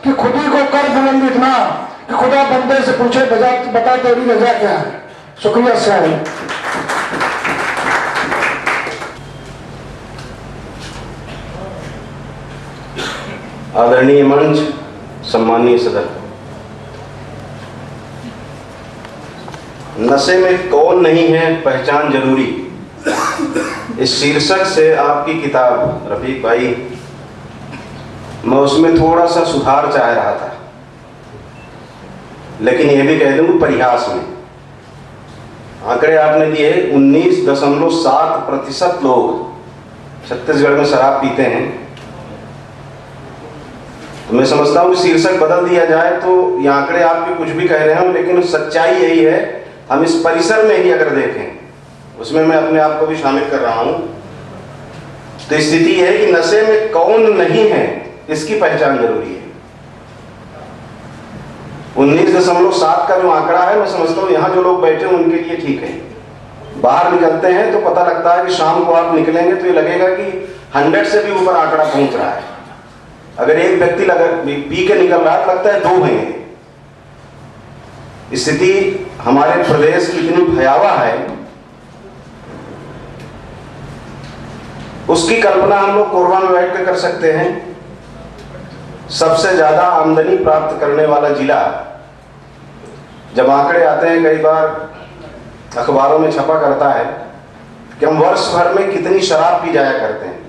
कि खुद ही को कर बुलंद इतना कि खुदा बंदे से पूछे बता तेरी रजा क्या है। शुक्रिया साहब। आदरणीय मंच, सम्मानीय सदन, नशे में कौन नहीं है पहचान जरूरी, इस शीर्षक से आपकी किताब रफीक भाई, मैं उसमें थोड़ा सा सुधार चाह रहा था, लेकिन यह भी कह दूं परिहास में। आंकड़े आपने दिए 19.7% लोग छत्तीसगढ़ में शराब पीते हैं। तो मैं समझता हूँ कि शीर्षक बदल दिया जाए तो ये आंकड़े आपके कुछ भी कह रहे हैं, लेकिन सच्चाई यही है। हम इस परिसर में ही अगर देखें, उसमें मैं अपने आप को भी शामिल कर रहा हूँ, तो स्थिति है कि नशे में कौन नहीं है इसकी पहचान जरूरी है। 19.7 का जो आंकड़ा है, मैं समझता हूँ यहाँ जो लोग बैठे हैं उनके लिए ठीक है। बाहर निकलते हैं तो पता लगता है कि शाम को आप निकलेंगे तो ये लगेगा कि 100 से भी ऊपर आंकड़ा पहुंच रहा है। अगर एक व्यक्ति पी के निकल रहा है तो लगता है 2 हैं। स्थिति हमारे प्रदेश की इतनी भयावह है, उसकी कल्पना हम लोग कोरबा में बैठ कर सकते हैं। सबसे ज्यादा आमदनी प्राप्त करने वाला जिला, जब आंकड़े आते हैं, कई बार अखबारों में छपा करता है कि हम वर्ष भर में कितनी शराब पी जाया करते हैं,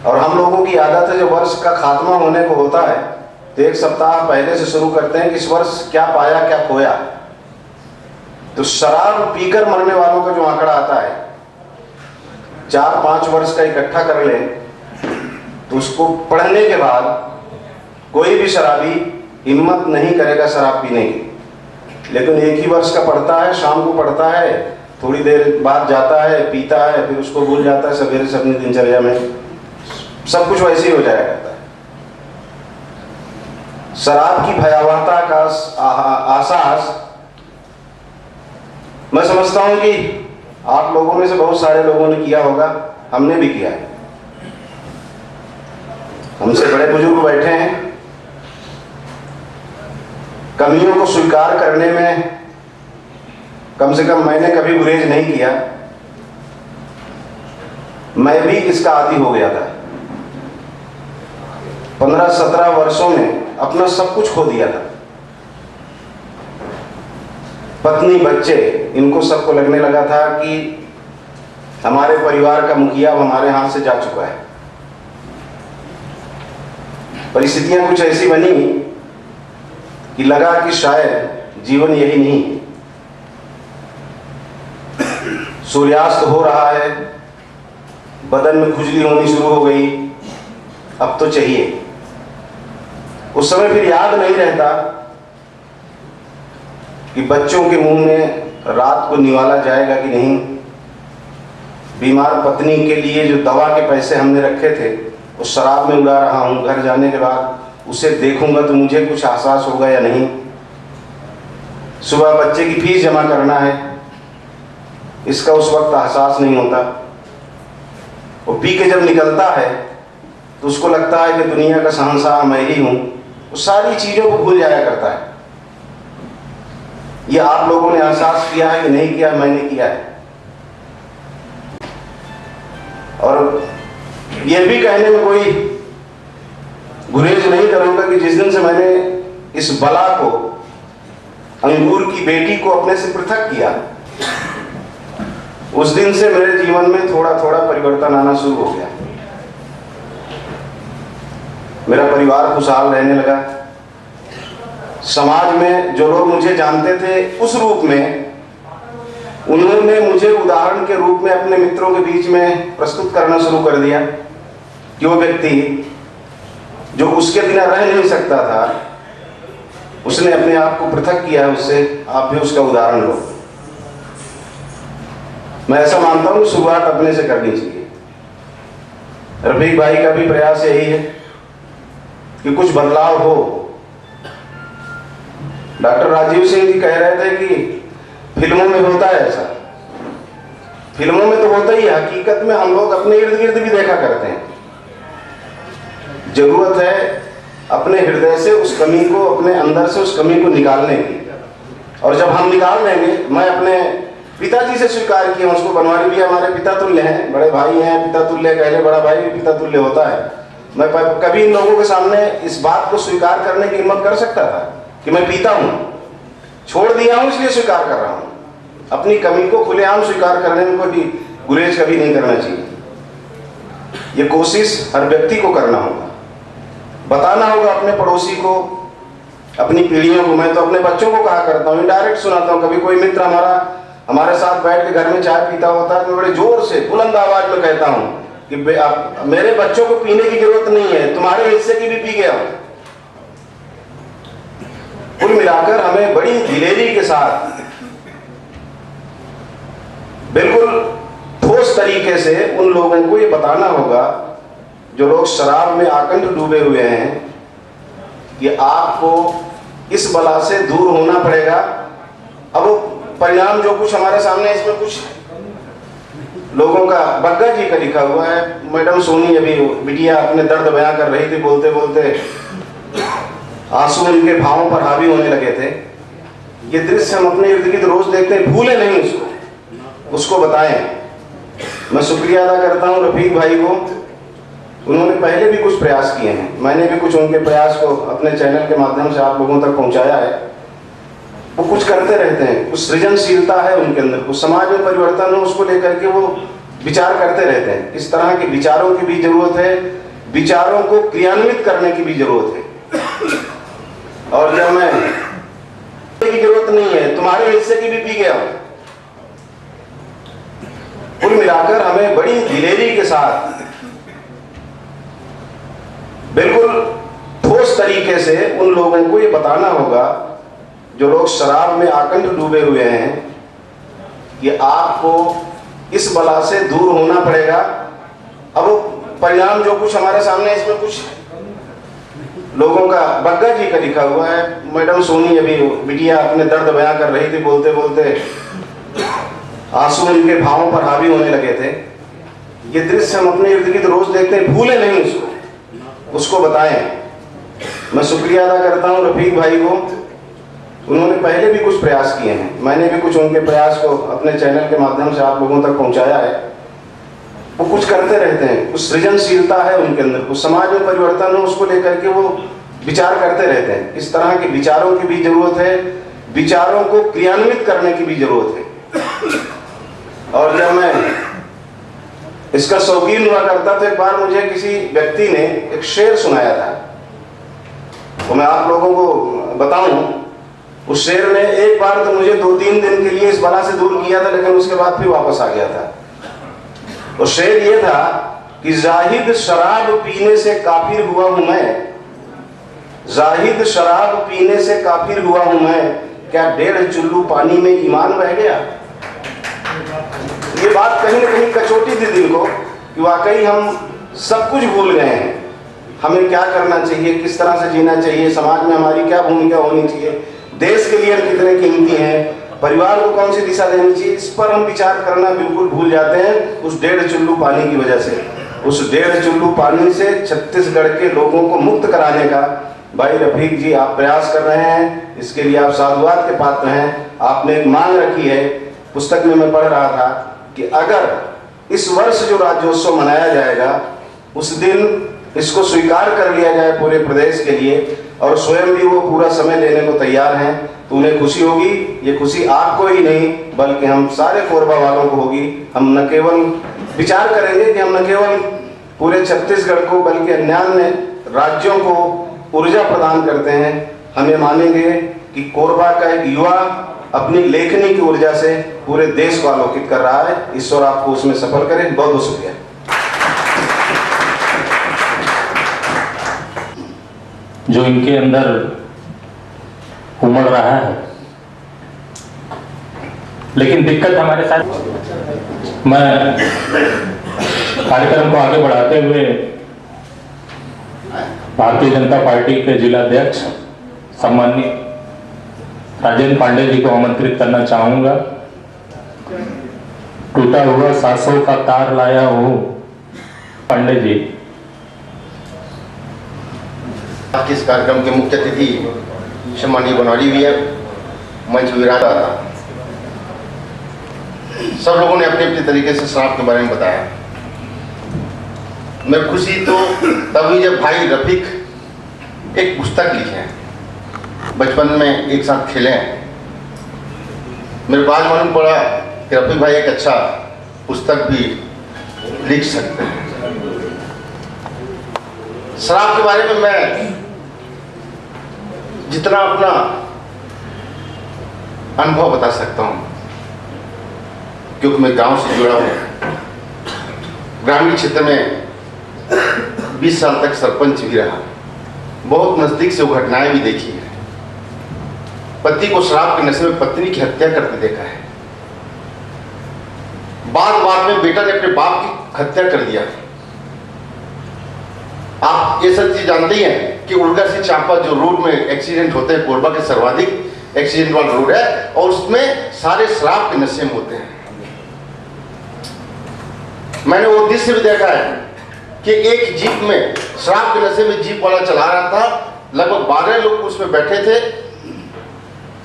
और हम लोगों की आदत है जब वर्ष का खात्मा होने को होता है तो 1 सप्ताह पहले से शुरू करते हैं कि इस वर्ष क्या पाया क्या खोया। तो शराब पीकर मरने वालों का जो आंकड़ा आता है, 4-5 वर्ष का इकट्ठा कर लें तो उसको पढ़ने के बाद कोई भी शराबी हिम्मत नहीं करेगा शराब पीने की। लेकिन एक ही वर्ष का पढ़ता है, शाम को पढ़ता है, थोड़ी देर बाद जाता है, पीता है, फिर उसको भूल जाता है, सवेरे से अपनी दिनचर्या में सब कुछ वैसे ही हो जाया करता है। शराब की भयावहता का आसास मैं समझता हूं कि आप लोगों में से बहुत सारे लोगों ने किया होगा, हमने भी किया है। हमसे बड़े बुजुर्ग बैठे हैं। कमियों को स्वीकार करने में कम से कम मैंने कभी गुरेज नहीं किया। मैं भी इसका आदी हो गया था। 15-17 वर्षों में अपना सब कुछ खो दिया था। पत्नी, बच्चे, इनको सबको लगने लगा था कि हमारे परिवार का मुखिया हमारे हाथ से जा चुका है। परिस्थितियां कुछ ऐसी बनी कि लगा कि शायद जीवन यही नहीं है। सूर्यास्त हो रहा है, बदन में खुजली होनी शुरू हो गई, अब तो चाहिए। उस समय फिर याद नहीं रहता कि बच्चों के मुंह में रात को निवाला जाएगा कि नहीं। बीमार पत्नी के लिए जो दवा के पैसे हमने रखे थे उस शराब में उड़ा रहा हूं। घर जाने के बाद उसे देखूंगा तो मुझे कुछ एहसास होगा या नहीं। सुबह बच्चे की फीस जमा करना है, इसका उस वक्त एहसास नहीं होता। वो पी के जब निकलता है तो उसको लगता है कि दुनिया का शहंशाह मैं ही हूं। वो सारी चीजों को भूल जाया करता है। ये आप लोगों ने एहसास किया है कि नहीं किया? मैंने किया है। और यह भी कहने में कोई गुरेज नहीं करूंगा कि जिस दिन से मैंने इस बला को, अंगूर की बेटी को अपने से पृथक किया, उस दिन से मेरे जीवन में थोड़ा थोड़ा परिवर्तन आना शुरू हो गया। मेरा परिवार खुशहाल रहने लगा। समाज में जो लोग मुझे जानते थे उस रूप में, उन्होंने मुझे उदाहरण के रूप में अपने मित्रों के बीच में प्रस्तुत करना शुरू कर दिया कि वो व्यक्ति जो उसके बिना रह नहीं सकता था, उसने अपने आप को पृथक किया है उससे, आप भी उसका उदाहरण लो। मैं ऐसा मानता हूं शुरुआत अपने से करनी चाहिए। रफीक भाई का भी प्रयास यही है कि कुछ बदलाव हो। डॉक्टर राजीव सिंह जी कह रहे थे कि फिल्मों में होता है ऐसा। फिल्मों में तो होता ही है, हकीकत में हम लोग अपने इर्द गिर्द भी देखा करते हैं। जरूरत है अपने हृदय से उस कमी को, अपने अंदर से उस कमी को निकालने की। और जब हम निकाल देंगे, मैं अपने पिताजी से स्वीकार किया, उसको बनवारी भी हमारे पिता तुल्य हैं, बड़े भाई हैं, पिता तुल्य, कहले बड़ा भाई भी पिता तुल्य होता है। मैं कभी इन लोगों के सामने इस बात को स्वीकार करने की हिम्मत कर सकता था कि मैं पीता हूं, छोड़ दिया हूं इसलिए स्वीकार कर रहा हूं। अपनी कमी को खुलेआम स्वीकार करने में कोई गुरेज कभी नहीं करना चाहिए। ये कोशिश हर व्यक्ति को करना होगा, बताना होगा अपने पड़ोसी को, अपनी पीढ़ियों को। मैं तो अपने बच्चों को कहा करता हूँ, डायरेक्ट सुनाता हूँ। कभी कोई मित्र हमारे साथ बैठ के घर में चाय पीता होता है तो बड़े जोर से बुलंद आवाज में कहता हूँ कि मेरे बच्चों को पीने की जरूरत नहीं है, तुम्हारे हिस्से की भी पी गया हूं। कुल मिलाकर हमें बड़ी दिलेरी के साथ, बिल्कुल ठोस तरीके से उन लोगों को ये बताना होगा जो लोग शराब में आकंठ डूबे हुए हैं कि आपको इस बला से दूर होना पड़ेगा। अब परिणाम जो कुछ हमारे सामने, इसमें कुछ लोगों का, बग्गा जी का लिखा हुआ है। मैडम सोनी अभी बिटिया अपने दर्द बयां कर रही थी, बोलते बोलते आंसू उनके भावों पर हावी होने लगे थे। ये दृश्य हम अपने इर्द गिर्द रोज देखते हैं, भूले नहीं उसको बताएं। मैं शुक्रिया अदा करता हूं रफीक भाई को, उन्होंने पहले भी कुछ प्रयास किए हैं, मैंने भी कुछ उनके प्रयास को अपने चैनल के माध्यम से आप लोगों तक पहुंचाया है। वो कुछ करते रहते हैं, कुछ सृजनशीलता है उनके अंदर, कुछ समाज में परिवर्तन हो, उसको लेकर के वो विचार करते रहते हैं। इस तरह के विचारों की भी जरूरत है, विचारों को क्रियान्वित करने की भी जरूरत है। और जब मैं की जरूरत नहीं है, तुम्हारे हिस्से की भी पी गया हूं। कुल मिलाकर हमें बड़ी दिलेरी के साथ, बिल्कुल ठोस तरीके से उन लोगों को ये बताना होगा जो लोग शराब में आकंठ डूबे हुए हैं कि आपको इस बला से दूर होना पड़ेगा। अब परिणाम जो कुछ हमारे सामने, इसमें कुछ लोगों का, बग्गा जी का लिखा हुआ है। मैडम सोनी अभी बिटिया अपने दर्द बयां कर रही थी, बोलते बोलते आंसू उनके भावों पर हावी होने लगे थे। ये दृश्य हम अपने इर्द गिर्द रोज देखते हैं, भूले नहीं उसको बताएं। मैं शुक्रिया अदा करता हूं रफीक भाई को, उन्होंने पहले भी कुछ प्रयास किए हैं, मैंने भी कुछ उनके प्रयास को अपने चैनल के माध्यम से आप लोगों तक पहुंचाया है। वो कुछ करते रहते हैं, कुछ सृजनशीलता है उनके अंदर, कुछ समाज में परिवर्तन हो, उसको लेकर के वो विचार करते रहते हैं। इस तरह के विचारों की भी जरूरत है, विचारों को क्रियान्वित करने की भी जरूरत है। और जब मैं इसका शौकीन हुआ करता तो एक बार मुझे किसी व्यक्ति ने एक शेर सुनाया था, तो मैं आप लोगों को बताऊं। उस शेर ने एक बार तो मुझे 2-3 दिन के लिए इस बला से दूर किया था, लेकिन उसके बाद फिर वापस आ गया था। और शेर ये था कि जाहिद शराब पीने से काफिर हुआ हूं मैं, जाहिद शराब पीने से काफिर हुआ हूं मैं, क्या 1.5 चुल्लू पानी में ईमान बह गया। ये बात कहीं ना कहीं कचोटी थी दिल को कि वाकई हम सब कुछ भूल गए हैं। हमें क्या करना चाहिए, किस तरह से जीना चाहिए, समाज में हमारी क्या भूमिका होनी चाहिए, देश के लिए हम कितने कीमती हैं, परिवार को कौन सी दिशा देनी चाहिए, इस पर हम विचार करना बिल्कुल भूल जाते हैं उस 1.5 चुल्लू पानी की वजह से। उस 1.5 चुल्लू पानी से छत्तीसगढ़ के लोगों को मुक्त कराने का भाई रफीक जी आप प्रयास कर रहे हैं, इसके लिए आप साधुवाद के पात्र हैं। आपने एक मांग रखी है, पुस्तक में मैं पढ़ रहा था कि अगर इस वर्ष जो राज्योत्सव मनाया जाएगा उस दिन इसको स्वीकार कर लिया जाए पूरे प्रदेश के लिए, और स्वयं भी वो पूरा समय लेने को तैयार हैं, तो उन्हें खुशी होगी। ये खुशी आपको ही नहीं बल्कि हम सारे कोरबा वालों को होगी। हम न केवल विचार करेंगे कि हम न केवल पूरे छत्तीसगढ़ को बल्कि अन्य राज्यों को ऊर्जा प्रदान करते हैं, हमें मानेंगे कि कोरबा का एक युवा अपनी लेखनी की ऊर्जा से पूरे देश को आलोकित कर रहा है। ईश्वर आपको उसमें सफल करे। बहुत बहुत शुक्रिया। जो इनके अंदर उमड़ रहा है, लेकिन दिक्कत हमारे साथ। मैं कार्यक्रम को आगे बढ़ाते हुए भारतीय जनता पार्टी के जिला अध्यक्ष सम्माननीय राजेंद्र पांडे जी को आमंत्रित करना चाहूंगा। टूटा हुआ सांसों का तार लाया हूं, पांडे जी। आज के इस कार्यक्रम के मुख्य अतिथि सम्मानीय बनवारी भैया मंच विराज था। सब लोगों ने अपने अपने तरीके से शराब के बारे में बताया। मैं खुशी तो तभी जब भाई रफीक एक पुस्तक लिखे हैं, बचपन में एक साथ खेले हैं। मेरे पास मालूम पड़ा कि रफीक भाई एक अच्छा पुस्तक भी लिख सकते हैं। शराब के बारे में मैं जितना अपना अनुभव बता सकता हूं, क्योंकि मैं गांव से जुड़ा हूं, ग्रामीण क्षेत्र में 20 साल तक सरपंच भी रहा, बहुत नजदीक से वो घटनाएं भी देखी है। पति को शराब के नशे में पत्नी की हत्या करते देखा है। बाद में बेटा ने अपने बाप की हत्या कर दिया। आप ये सब चीज जानते ही हैं कि उड़गा से चांपा जो रोड में एक्सीडेंट होते हैं, कोरबा के सर्वाधिक एक्सीडेंट वाला रोड है, और उसमें सारे शराब के नशे में होते हैं। मैंने वो दृश्य भी देखा है कि एक जीप में शराब के नशे में जीप वाला चला रहा था, लगभग 12 लोग उसमें बैठे थे।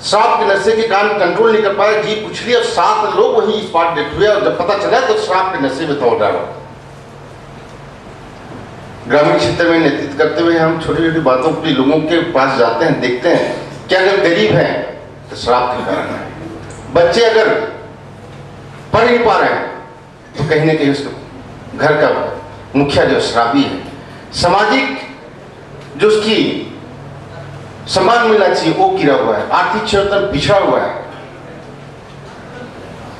शराब के नशे के कारण कंट्रोल नहीं कर पाया, जीप उछली और 7 लोग वहीं स्पॉट डेथ हुए। और जब पता चला तो शराब के नशे में था वो ड्राइवर। ग्रामीण क्षेत्र में नेतृत्व करते हुए हम छोटी छोटी बातों पर लोगों के पास जाते हैं, देखते हैं कि अगर गरीब हैं तो शराब के कारण है, बच्चे अगर पढ़ नहीं पा रहे हैं तो कहीं ना कहीं उसके घर का मुखिया जो शराबी है, सामाजिक जो उसकी सम्मान मिलना चाहिए वो गिरा हुआ है, आर्थिक क्षेत्र में पिछड़ा हुआ है।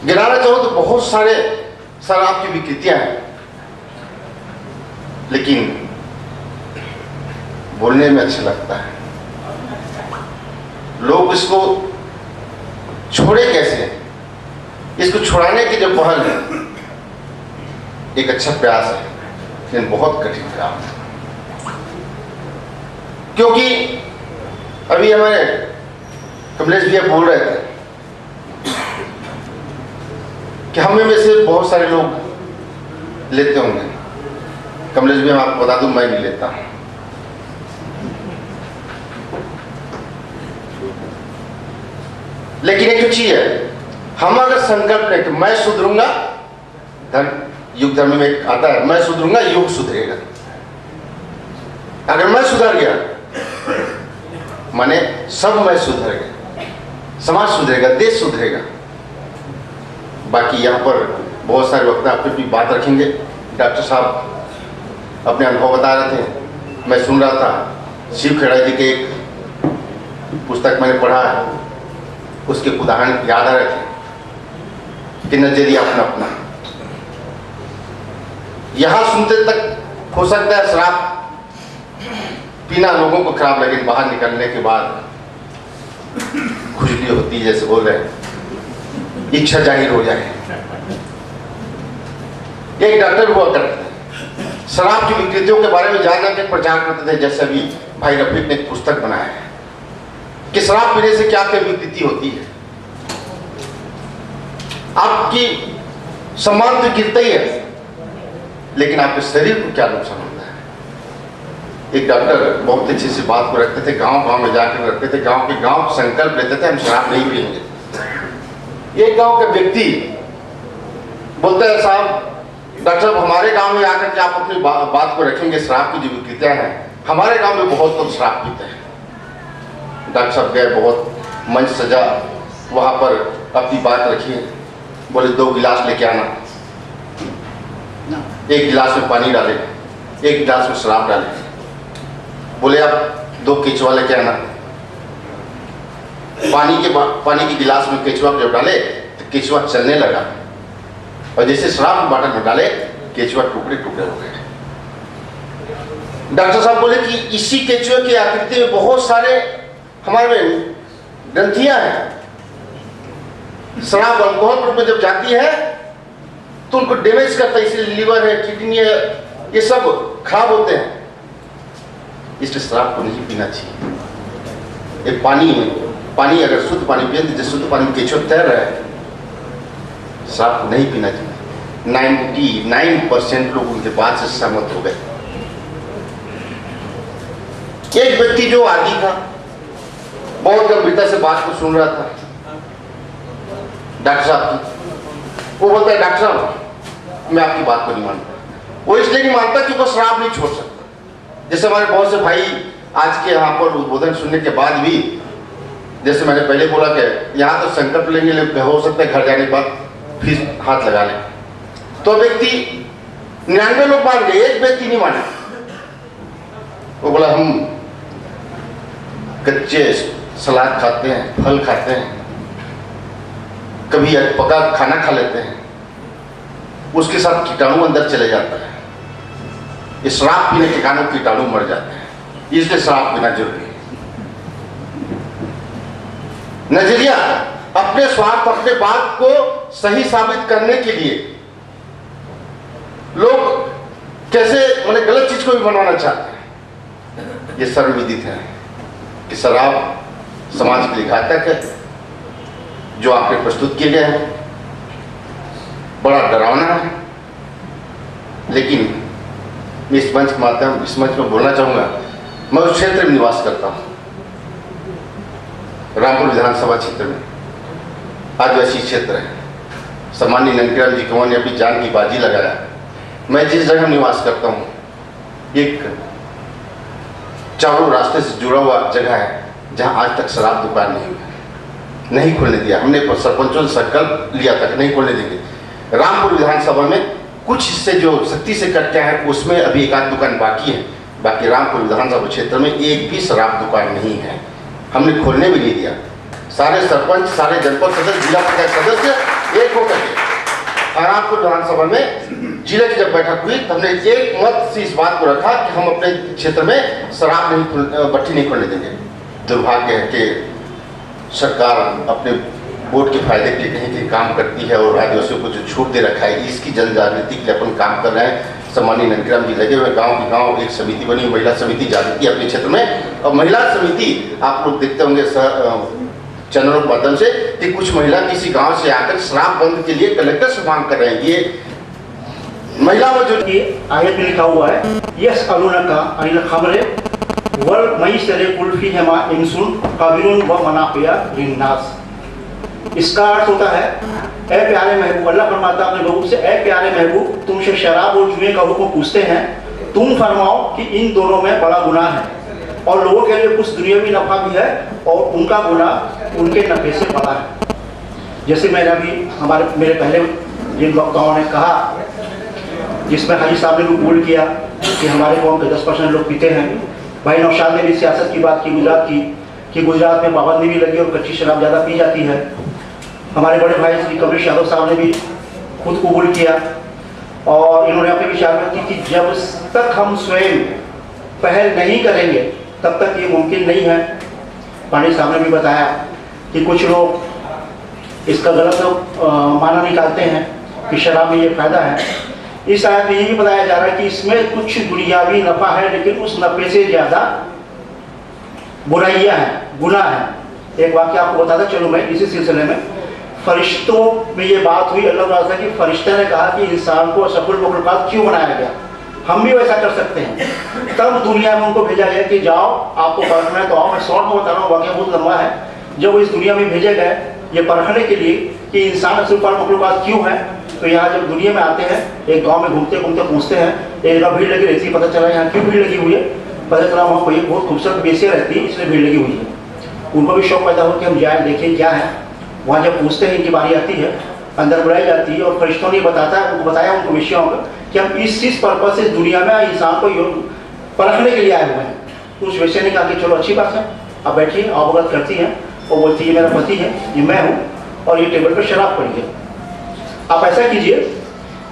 गिराना चाहो तो बहुत सारे शराब की विकृतियां हैं, लेकिन बोलने में अच्छा लगता है। लोग इसको छोड़े कैसे, इसको छुड़ाने की जो पहल है एक अच्छा प्रयास है, लेकिन बहुत कठिन काम है। क्योंकि अभी हमारे कमलेश भैया बोल रहे थे कि हमें में से बहुत सारे लोग लेते होंगे। कमलेश भैया मैं आपको बता दूं, मैं नहीं लेता। लेकिन एक चीज है, हम अगर संकल्प लें कि मैं सुधरूंगा, युग धर्म में एक आता है, मैं सुधरूंगा युग सुधरेगा। अगर मैं सुधर गया माने सब मैं सुधर गया, समाज सुधरेगा, देश सुधरेगा। बाकी यहाँ पर बहुत सारे वक्त अपनी अपनी बात रखेंगे। डॉक्टर साहब अपने अनुभव बता रहे थे, मैं सुन रहा था। शिव खेड़ा जी के एक पुस्तक मैंने पढ़ा है, उसके उदाहरण याद आ रहे थे कि नजरिया अपना अपना। यहां सुनते तक हो सकता है शराब पीना लोगों को खराब लगे, बाहर निकलने के बाद खुजली होती है, जैसे बोल रहे हैं, इच्छा जाहिर हो जाए। एक डॉक्टर हुआ करते थे, शराब की विकृतियों के बारे में जान के प्रचार करते थे। जैसे अभी भाई रफीक ने एक पुस्तक बनाया है कि शराब पीने से क्या क्या विकृति होती है। आपकी सम्मान तो गिरता ही है, लेकिन आपके शरीर को क्या नुकसान होता है। एक डॉक्टर बहुत अच्छी सी बात को रखते थे, गांव गांव में जाकर रखते थे, गांव के गांव संकल्प लेते थे हम शराब नहीं पिएंगे। एक गांव का व्यक्ति बोलता है, साहब डॉक्टर साहब हमारे गांव में आकर के आप अपनी बात को रखेंगे, शराब की जो विकृतियां हैं, हमारे गांव में बहुत लोग शराब पीते हैं। डॉक्टर साहब गए, बहुत मंच सजा, वहां पर अपनी बात रखी। बोले 2 गिलास लेके आना, 1 गिलास में पानी डाले, 1 गिलास में शराब डाले। बोले आप 2 केचुआ लेके आना, पानी के गिलास में केचुआ जब डाले तो केचुआ चलने लगा, और जैसे शराब के बॉटल में डाले केचुआ टुकड़े टुकड़े हो गए। डॉक्टर साहब बोले कि इसी केचुए की आकृति में बहुत सारे हमारे में ग्रंथियां हैं। शराब अल्कोहल रूप में जब जाती है तो उनको डैमेज करता है, इसलिए लीवर है, किडनी है, ये सब खराब होते हैं। इसलिए शराब को नहीं पीना चाहिए। एक पानी अगर शुद्ध पानी पिए तो जिस शुद्ध पानी में केचुआ तैर रहा है, शराब को नहीं पीना चाहिए। 99% लोग उनके बात से सहमत हो गए। एक व्यक्ति जो आदि था, बहुत गंभीरता से बात को सुन रहा था डॉक्टर साहब की। वो बोलता है डॉक्टर साहब मैं आपकी बात को नहीं मानता। वो इसलिए नहीं मानता कि वो शराब नहीं छोड़ सकता। जैसे हमारे बहुत से भाई आज के यहाँ पर उद्बोधन सुनने के बाद भी, जैसे मैंने पहले बोला कि यहाँ तो संकल्प लेंगे, हो सकता है घर जाने के बाद फिर हाथ लगा लें। तो व्यक्ति 99 लोग मान गए, एक व्यक्ति नहीं माने। वो बोला हम कच्चे सलाद खाते हैं, फल खाते हैं, कभी पका खाना खा लेते हैं, उसके साथ कीटाणु अंदर चले जाता है। ये शराब पीने के कारण कीटाणु मर जाते हैं, इसलिए शराब पीना जरूरी है। नजरिया अपने स्वार्थ, अपने बात को सही साबित करने के लिए लोग कैसे मैंने गलत चीज को भी बनवाना चाहते हैं। ये सर्वविदित है कि शराब समाज के लिए घातक है। जो आंकड़े प्रस्तुत किए गए हैं बड़ा डरावना है, लेकिन मैं इस मंच के माध्यम, इस मंच में बोलना चाहूंगा, मैं उस क्षेत्र में निवास करता हूं, रामपुर विधानसभा क्षेत्र में, आदिवासी क्षेत्र है। सम्माननीय नंदीराम जी कंवर ने अपनी जान की बाजी लगाया। मैं जिस जगह निवास करता हूं, एक चारों रास्ते से जुड़ा हुआ जगह है जहां आज तक शराब दुकान नहीं खोलने दिया। हमने सरपंचों से संकल्प लिया था कि नहीं खोलने देंगे। रामपुर विधानसभा में कुछ हिस्से जो सख्ती से कट गया है उसमें अभी एक आध दुकान बाकी है, बाकी रामपुर विधानसभा क्षेत्र में एक भी शराब दुकान नहीं है। हमने खोलने भी नहीं दिया। सारे सरपंच, सारे जनपद सदस्य, जिला पंचायत सदस्य एक होकर के रामपुर विधानसभा में जिले की जब बैठक हुई तो हमने एक मत से इस बात को रखा कि हम अपने क्षेत्र में शराब भट्टी नहीं खोलने देंगे। दुर्भाग्य है कि सरकार अपने वोट के फायदे के लिए कहीं कहीं काम करती है और आदिवासियों को जो छूट दे रखा है, इसकी जन जागृति के लिए अपन काम कर रहे हैं। सम्माननीय नंदीराम जी लगे हुए, गांव की गांव एक समिति बनी, महिला समिति जागृति अपने क्षेत्र में। और महिला समिति आप लोग देखते होंगे चैनलों के माध्यम से कि कुछ महिला किसी गांव से आकर शराब बंद के लिए कलेक्टर से मांग कर रहे हैं। ये महिला में जो आयत में लिखा हुआ है, यस अलुनका अनिल खमरे वल मई सरे कुल्फी हेमा इंसुन कबिरुन व मनाफिया लिन्नास। इसका अर्थ होता है, ऐ प्यारे महबूब, अल्लाह फरमाता अपने लोगों से, ऐ प्यारे महबूब तुमसे शराब और जुए का हुक्म पूछते हैं, तुम फरमाओ कि इन दोनों में बड़ा गुनाह है और लोगों के लिए कुछ दुनियावी नफा भी है और उनका गुनाह उनके नफे से बड़ा है। जैसे मैंने अभी मेरे पहले जिन वक्ताओं ने कहा, जिसमें हाजी साहब ने भी बोल किया कि हमारे कौम के 10% लोग पीते हैं। भाई नौशाद ने भी सियासत की बात की, गुजरात की, कि गुजरात में पाबंदी भी लगी और कच्ची शराब ज़्यादा पी जाती है। हमारे बड़े भाई श्री कमलेश यादव साहब ने भी खुद कबूल किया और इन्होंने अपनी विचार की कि जब तक हम स्वयं पहल नहीं करेंगे तब तक ये मुमकिन नहीं है। पांडे साहब ने भी बताया कि कुछ लोग इसका गलत माना निकालते हैं कि शराब में ये फायदा है। इस आयत में ये भी बताया जा रहा है कि इसमें कुछ दुनियावी नफा है, लेकिन उस नफे से ज्यादा बुराइयां हैं, गुनाह है। एक वाक्य आपको बताता चलो मैं इसी सिलसिले में। फरिश्तों में ये बात हुई, अल्लाह ताला की फरिश्ते ने कहा कि इंसान को अशरफुल मखलूकात क्यों बनाया गया, हम भी वैसा कर सकते हैं। तब दुनिया में उनको भेजा गया कि जाओ आपको परखना है तो आओ। मैं शॉर्ट में बता रहा हूँ, वाक्य बहुत लंबा है। जब वो इस दुनिया में भेजे गए ये परखने के लिए कि इंसान अशरफुल मखलूकात क्यों है, तो यहाँ जब दुनिया में आते हैं, एक गांव में घूमते घूमते पूछते हैं, एक जगह भीड़ लगी रहती है, पता चला यहाँ क्यों भीड़ लगी हुई है, पता चला वहाँ कोई बहुत खूबसूरत बेसियाँ रहती है इसलिए भीड़ लगी हुई है। उनको भी शौक पैदा हो कि हम जाए देखें क्या है। वहाँ जब पूछते हैं, इनकी बारी आती है, अंदर बुलाई जाती है और फरिश्तों ने बताया उनको विषयों का कि हम इस पर्पज से दुनिया में इंसान को परखने के लिए आए हुए हैं। तो उस विषय ने कहा कि चलो अच्छी बात है, अब बैठिए, अवगत करती हैं और बोलती है मेरा पति है, ये मैं हूँ और ये टेबल पर शराब पड़ी है। आप ऐसा कीजिए,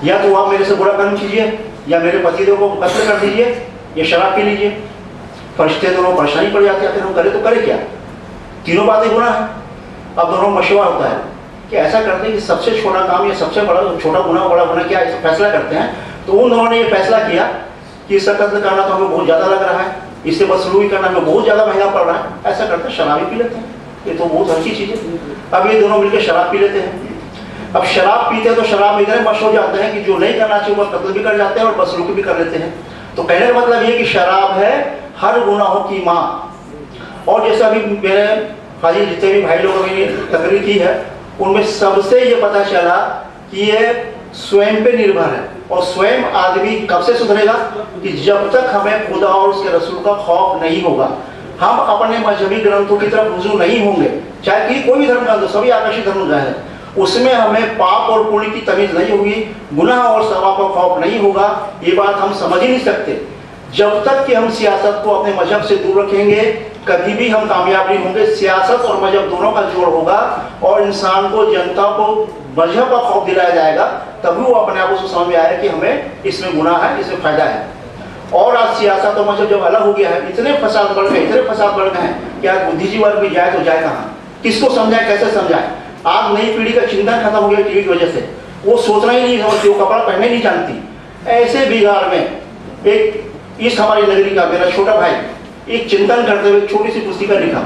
या तो आप मेरे से बुरा कर्म कीजिए या मेरे पतिदेव को कत्ल कर दीजिए या शराब पी लीजिए। फरिश्ते दोनों परेशानी पड़ जाती है, आखिर हम करें तो करें क्या, तीनों बातें गुनाह है। अब दोनों मशवरा होता है कि ऐसा करते हैं कि सबसे छोटा काम या सबसे बड़ा छोटा गुनाह बड़ा गुनाह क्या है, फैसला करते हैं। तो उन दोनों ने ये फैसला किया कि इसका कत्ल करना तो हमें बहुत ज़्यादा लग रहा है, इससे बदसलूकी करना हमें बहुत ज़्यादा महंगा पड़ रहा है। ऐसा करते हैं शराब पी लेते हैं, ये तो बहुत अच्छी चीज़ है। अब ये दोनों मिलकर शराब पी लेते हैं। अब शराब पीते हैं तो शराब में इतने मस्त हो जाते हैं कि जो नहीं करना चाहिए वो कत्ल भी कर जाते हैं और बदसलूकी भी कर लेते हैं। तो कहने का मतलब ये कि शराब है हर गुनाहों की माँ। और जैसा अभी मेरे फाजी जितने भी भाई लोगों ने तकरीर की है, उनमें सबसे ये पता चला कि ये स्वयं पे निर्भर है। और स्वयं आदमी कब से सुधरेगा? कि जब तक हमें खुदा और उसके रसूल का खौफ नहीं होगा, हम अपने मजहबी ग्रंथों की तरफ रुजू नहीं होंगे, चाहे कि कोई भी धर्म ग्रंथ, सभी आकर्षित धर्म ग्रंथ है, उसमें हमें पाप और पुण्य की तमीज नहीं होगी, गुनाह और सवाब का खौफ नहीं होगा। ये बात हम समझ ही नहीं सकते। जब तक कि हम सियासत को अपने मजहब से दूर रखेंगे, कभी भी हम कामयाब नहीं होंगे। सियासत और मजहब दोनों का जोड़ होगा और इंसान को, जनता को मजहब का खौफ दिलाया जाएगा, तभी वो अपने आप उसको समझ में आएगा कि हमें इसमें गुनाह है, इसमें फायदा है। और आज सियासत और मजहब जब अलग हो गया है, इतने फसाद बढ़ गए हैं कि आज बुद्धिजीवी वर्ग भी जाए तो जाए कहाँ, किसको समझाए, कैसे समझाए। आज नई पीढ़ी का चिंतन खत्म हो गया टीवी की वजह से, वो सोचना ही नहीं समझती, वो कपड़ा पहनने नहीं जानती। ऐसे बिगाड़ में एक इस हमारी नगरी का मेरा छोटा भाई एक चिंतन करते हुए छोटी सी पुस्तिका लिखा,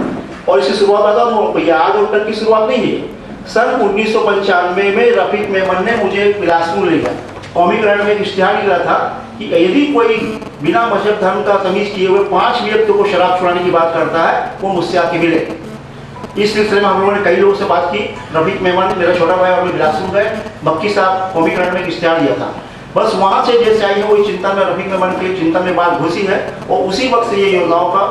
और इसकी शुरुआत बता दूं आपको, आज और कल की शुरुआत नहीं है। सन 1995 में रफीक मेमन ने मुझे बिलासपुर ले गया। कौमी कल्याण में एक इश्तिहार निकला था कि यदि कोई बिना मजहब धर्म का तमीज किए हुए 5 व्यक्तियों को शराब छुड़ाने की बात करता है, वो मुझसे आके मिले। इस सिलसिले में हम लोगों ने कई लोगों से बात की। रफीक मेमन मेरा छोटा भाई और मैं बिलासपुर गए, मक्की साहब कौमी कल्याण में एक इश्तिहार दिया था। बस वहां से जैसे आई है वही चिंतन में, रफीक मेमन के चिंतन में बात घुसी है, और उसी वक्त से ये योजनाओं का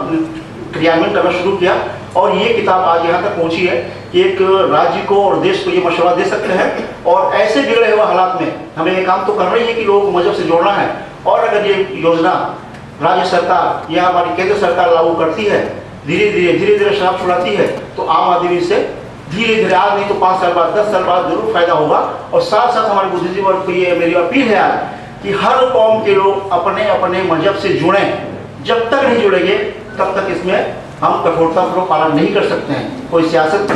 क्रियान्वयन करना शुरू किया। और ये किताब आज यहाँ तक पहुंची है कि एक राज्य को और देश को ये मशवरा दे सकते हैं। और ऐसे बिगड़े हुए हालात में हमें ये काम तो करना ही है कि लोगों को मजहब से जोड़ना है। और अगर ये योजना राज्य सरकार या हमारी केंद्र सरकार लागू करती है, धीरे धीरे शराब छुड़ाती है, तो आम आदमी से धीरे धीरे, आज नहीं तो 5 साल बाद, 10 साल बाद जरूर फायदा होगा। और साथ साथ हमारे बुद्धिजीवी वर्ग को ये मेरी अपील है आज कि हर कौम के लोग अपने अपने मजहब से जुड़ें। जब तक नहीं जुड़ेंगे तब तक इसमें हम कठोरतापूर्वक पालन नहीं कर सकते हैं। कोई सियासत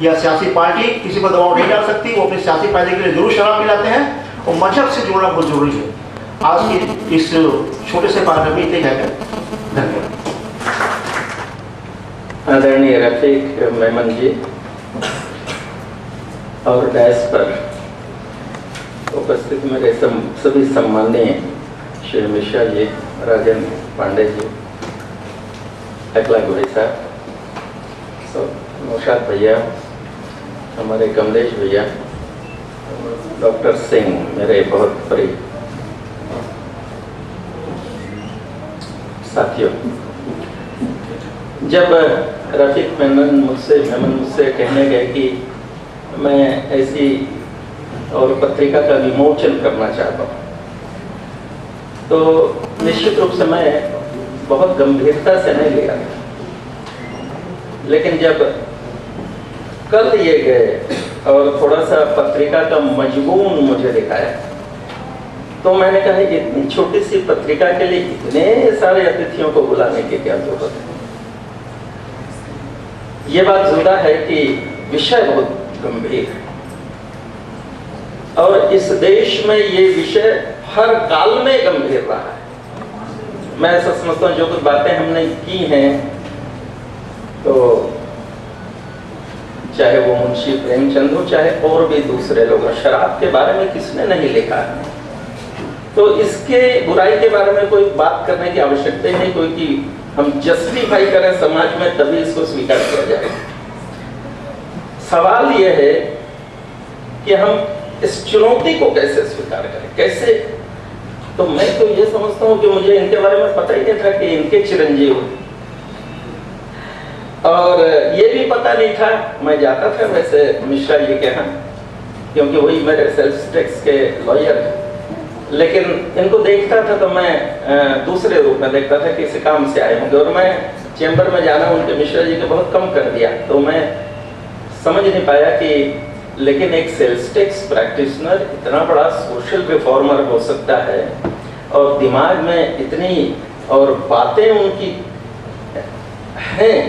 या सियासी पार्टी किसी पर दबाव नहीं डाल सकती, वो अपने सियासी फायदे के लिए जरूर शराब पिलाते हैं। और मजहब से जुड़ना बहुत जरूरी है। आज की इस छोटे से पार्ट में इतने कहकर धन्यवाद। आदरणीय रफीक मेमन जी और डैश पर उपस्थित मेरे सभी सम्माननीय श्री मिश्रा जी, राजन पांडे जी, अकला गोरी साहब, नौशाद भैया, हमारे कमलेश भैया, डॉक्टर सिंह मेरे बहुत प्रिय साथियों, जब रफीक मेमन मुझसे कहने गए कि मैं ऐसी और पत्रिका का विमोचन करना चाहता हूँ, तो निश्चित रूप से मैं बहुत गंभीरता से नहीं लिया। लेकिन जब कल ये गए और थोड़ा सा पत्रिका का मजमून मुझे दिखाया, तो मैंने कहा इतनी छोटी सी पत्रिका के लिए इतने सारे अतिथियों को बुलाने की क्या जरूरत है। ये बात जुदा है कि विषय बहुत गंभीर है और इस देश में ये विषय हर काल में गंभीर रहा है। मैं ऐसा समझता हूँ जो कुछ बातें हमने की हैं, तो चाहे वो मुंशी प्रेमचंद हो, चाहे और भी दूसरे लोग, शराब के बारे में किसने नहीं लिखा है, तो इसके बुराई के बारे में कोई बात करने की आवश्यकता ही नहीं, कोई कि हम जस्टिफाई करें समाज में तभी इसको स्वीकार किया जाए। सवाल यह है कि हम इस चुनौती को कैसे स्वीकार करें, कैसे। तो मैं तो ये समझता हूँ कि मुझे इनके बारे में पता ही नहीं था कि इनके चिरंजीव, और ये भी पता नहीं था। मैं जाता था वैसे मिश्रा जी के यहाँ, क्योंकि वही मेरे सेल्स टैक्स के लॉयर हैं, लेकिन इनको देखता था तो मैं दूसरे रूप में देखता था कि इस काम से आए होंगे, और मैं चैम्बर में जाना उनके मिश्रा जी के बहुत कम कर दिया। तो मैं समझ नहीं पाया कि लेकिन एक सेल्स टैक्स प्रैक्टिशनर इतना बड़ा सोशल रिफॉर्मर हो सकता है और दिमाग में इतनी और बातें उनकी हैं,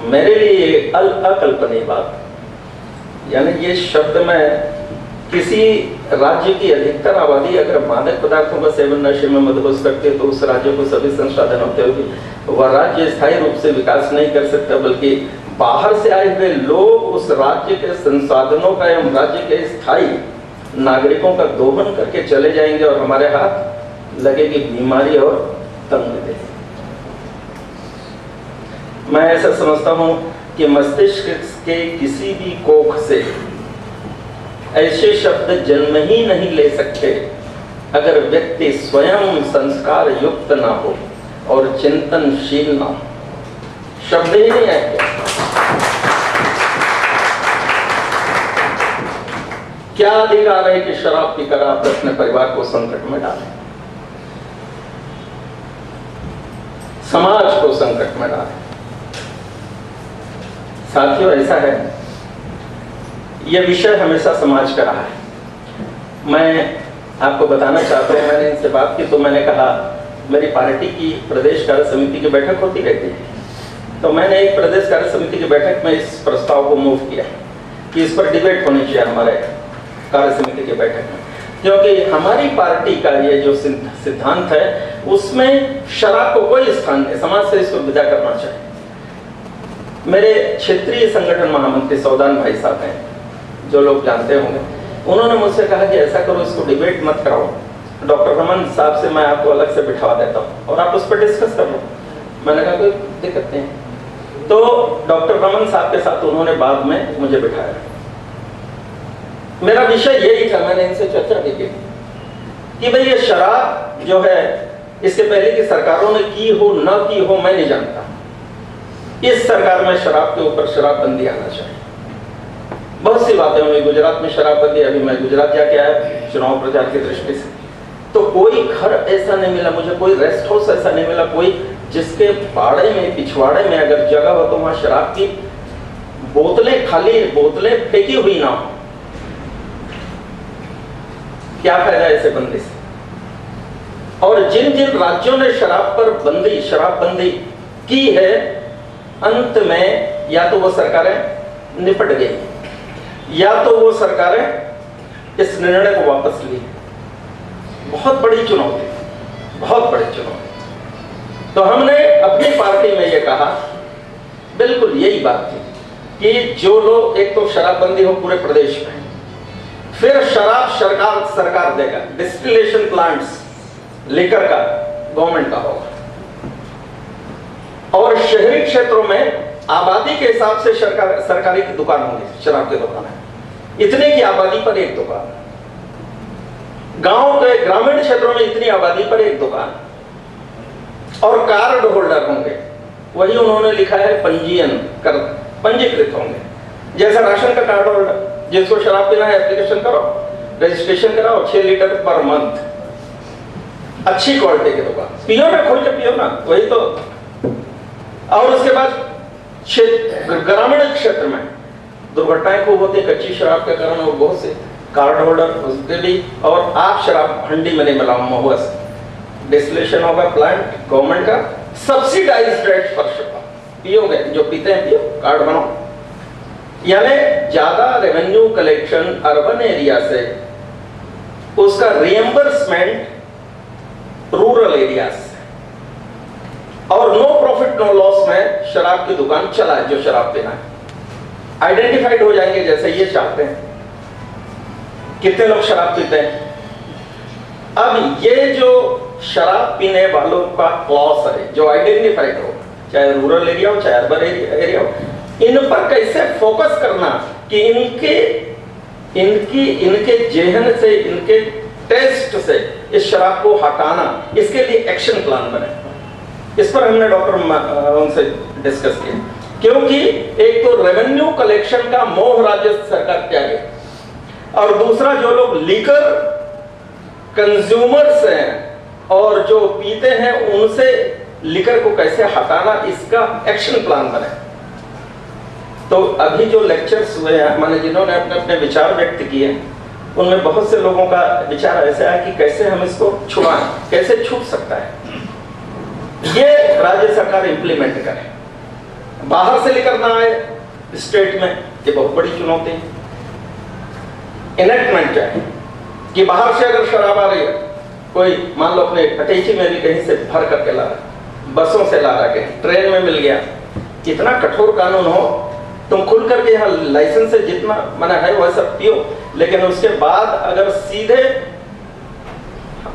मेरे लिए अकल्पनीय बात। यानी ये शब्द में किसी राज्य की अधिकतर आबादी अगर मादक पदार्थों का सेवन नशे में मदहोश करती है तो उस राज्य को सभी संसाधन होते हुए वह राज्य स्थायी रूप से विकास नहीं कर सकता, बल्कि बाहर से आए हुए लोग उस राज्य के संसाधनों का एवं राज्य के स्थायी नागरिकों का दोहन करके चले जाएंगे और हमारे हाथ लगेगी बीमारी और तंग देगी। मैं ऐसा समझता हूं कि मस्तिष्क के किसी भी कोख से ऐसे शब्द जन्म ही नहीं ले सकते अगर व्यक्ति स्वयं संस्कार युक्त ना हो और चिंतनशील ना हो। शब्द ही नहीं आएंगे। क्या अधिकार है कि शराब पीकर आप अपने परिवार को संकट में डालें, समाज को संकट में डालें। साथियों, ऐसा है, यह विषय हमेशा समाज का रहा है। मैं आपको बताना चाहता हूं, मैंने इनसे बात की तो मैंने कहा मेरी पार्टी की प्रदेश कार्य समिति की बैठक होती रहती है, तो मैंने एक प्रदेश कार्य समिति की बैठक में इस प्रस्ताव को मूव किया कि इस पर डिबेट होनी चाहिए हमारे कार्य समिति की बैठक में, क्योंकि हमारी पार्टी का ये जो सिद्धांत है उसमें शराब को कोई स्थान नहीं, समाज से इसको विदा करना चाहिए। मेरे क्षेत्रीय संगठन महामंत्री सौदान भाई साहब हैं, जो लोग जानते होंगे, उन्होंने मुझसे कहा कि ऐसा करो, इसको डिबेट मत कराओ, डॉक्टर रमन साहब से मैं आपको अलग से बिठा देता हूँ और आप उस पर डिस्कस कर लो। मैंने कहा कोई दिक्कत नहीं। तो डॉक्टर रमन साहब के साथ उन्होंने बाद में मुझे बिठाया। मेरा विषय यही था, मैंने इनसे चर्चा भी की कि भाई ये शराब जो है, इसके पहले की सरकारों ने की हो न की हो मैं नहीं जानता, इस सरकार में शराब के ऊपर शराबबंदी आना चाहिए। बहुत सी बातें हुई, गुजरात में शराबबंदी, अभी मैं गुजरात जाके आया चुनाव प्रचार की दृष्टि से, तो कोई घर ऐसा नहीं मिला मुझे, कोई रेस्ट हाउस ऐसा नहीं मिला, कोई जिसके बाड़े में पिछवाड़े में अगर जगह हो तो वहां शराब की बोतलें, खाली बोतलें फेंकी हुई ना हो। क्या फायदा ऐसे बंदी से? और जिन जिन राज्यों ने शराबबंदी की है, अंत में या तो वो सरकारें निपट गई या तो वो सरकारें इस निर्णय को वापस ली। बहुत बड़ी चुनौती, बहुत बड़ी चुनौती। तो हमने अपनी पार्टी में ये कहा, बिल्कुल यही बात थी कि जो लोग, एक तो शराबबंदी हो पूरे प्रदेश में, फिर शराब सरकार देगा, डिस्टिलेशन प्लांट्स लेकर का गवर्नमेंट का होगा, और शहरी क्षेत्रों में आबादी के हिसाब से सरकारी की दुकान होगी, शराब की दुकान है, इतने की आबादी पर एक दुकान। गांव के ग्रामीण क्षेत्रों में इतनी आबादी पर एक दुकान, और कार्ड होल्डर होंगे, वही उन्होंने लिखा है पंजीकृत होंगे, जैसा राशन का कार्ड होल्डर, जिसको शराब पीना है एप्लीकेशन करो, रजिस्ट्रेशन कराओ, 6 लीटर पर मंथ, अच्छी क्वालिटी की दुकान, पियो ना, खोल के पियो ना, वही तो। और उसके बाद ग्रामीण क्षेत्र में दुर्घटनाएं खूब होती है कच्ची शराब के कारण, और बहुत से कार्ड होल्डर उसके भी, और आप शराब हंडी में नहीं मिलाओ, महुआ से डिस्टिलेशन होगा प्लांट गवर्नमेंट का, सब्सिडाइज्ड रेट पर शराब पियोगे, जो पीते हैं पियो, कार्ड बनाओ। यानी ज्यादा रेवेन्यू कलेक्शन अर्बन एरिया से, उसका रिएम्बर्समेंट रूरल एरिया से, और नो प्रॉफिट नो लॉस में शराब की दुकान चला है, जो शराब पीना है आइडेंटिफाइड हो जाएंगे, जैसे ये चाहते हैं कितने लोग शराब पीते हैं। अब ये जो शराब पीने वालों का क्लॉस है जो आइडेंटिफाइड हो, चाहे रूरल एरिया हो चाहे अर्बन एरिया हो, इन पर कैसे फोकस करना कि इनके जेहन से, इनके टेस्ट से इस शराब को हटाना, इसके लिए एक्शन प्लान बने। इस पर हमने डॉक्टर उनसे डिस्कस किया, क्योंकि एक तो रेवेन्यू कलेक्शन का मोह राज्य सरकार त्यागे, और दूसरा जो लोग लीकर कंज्यूमर्स हैं और जो पीते हैं उनसे लीकर को कैसे हटाना, इसका एक्शन प्लान बने। तो अभी जो लेक्चर्स हुए हैं, माने जिन्होंने अपने अपने विचार व्यक्त किए, उनमें बहुत से लोगों का विचार ऐसा है कि कैसे हम इसको छुड़ाएं, कैसे छूट सकता है, ये राज्य सरकार इंप्लीमेंट करे, बाहर से लेकर ना आए स्टेट में, ये बहुत बड़ी चुनौती है। इनेक्टमेंट चाहिए कि बाहर से अगर शराब आ रही है, कोई मान लो अपने अटैची में भी कहीं से भर करके ला रहा, बसों से ला रहा के, ट्रेन में मिल गया, इतना कठोर कानून हो, तुम खुल करके यहाँ लाइसेंस से जितना मना है वह सब पियो, लेकिन उसके बाद अगर सीधे,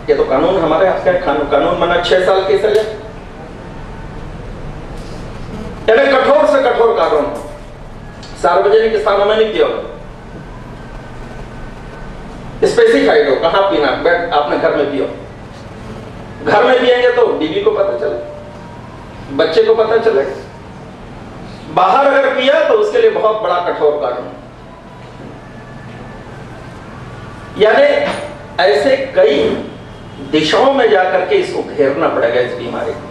ये तो कानून हमारे हाथ का कानून मना 6 साल की सजा, सार्वजनिक स्थानों में नहीं पियोगे, स्पेसिफाइड हो कहां पीना, बट आपने घर में पियो। घर में पिएंगे तो बीवी को पता चले, बच्चे को पता चले। बाहर अगर पिया तो उसके लिए बहुत बड़ा कठोर कानून। यानी ऐसे कई दिशाओं में जाकर के इसको घेरना पड़ेगा, इस बीमारी को।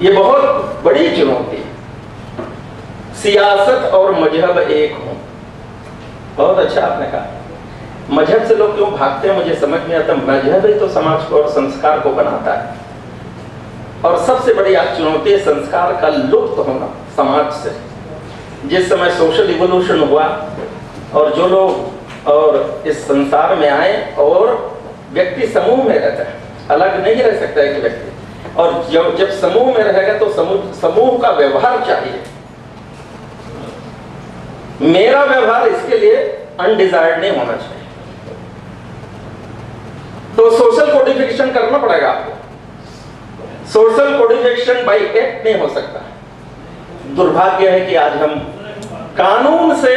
ये बहुत बड़ी चुनौती है। सियासत और मजहब एक हो। बहुत अच्छा आपने कहा। मजहब से लोग क्यों भागते हैं मुझे समझ नहीं आता। मजहब ही तो समाज को और संस्कार को बनाता है, और सबसे बड़ी आज चुनौती है संस्कार का लुप्त होना समाज से। जिस समय सोशल इवोल्यूशन हुआ और जो लोग और इस संसार में आए, और व्यक्ति समूह में रहता है, अलग नहीं रह सकता एक व्यक्ति, और जब समूह में रहेगा तो समूह का व्यवहार चाहिए। मेरा व्यवहार इसके लिए अनडिजायर्ड नहीं होना चाहिए। तो सोशल कोडिफिकेशन करना पड़ेगा आपको। सोशल कोडिफिकेशन बाय एक्ट नहीं हो सकता। दुर्भाग्य है कि आज हम कानून से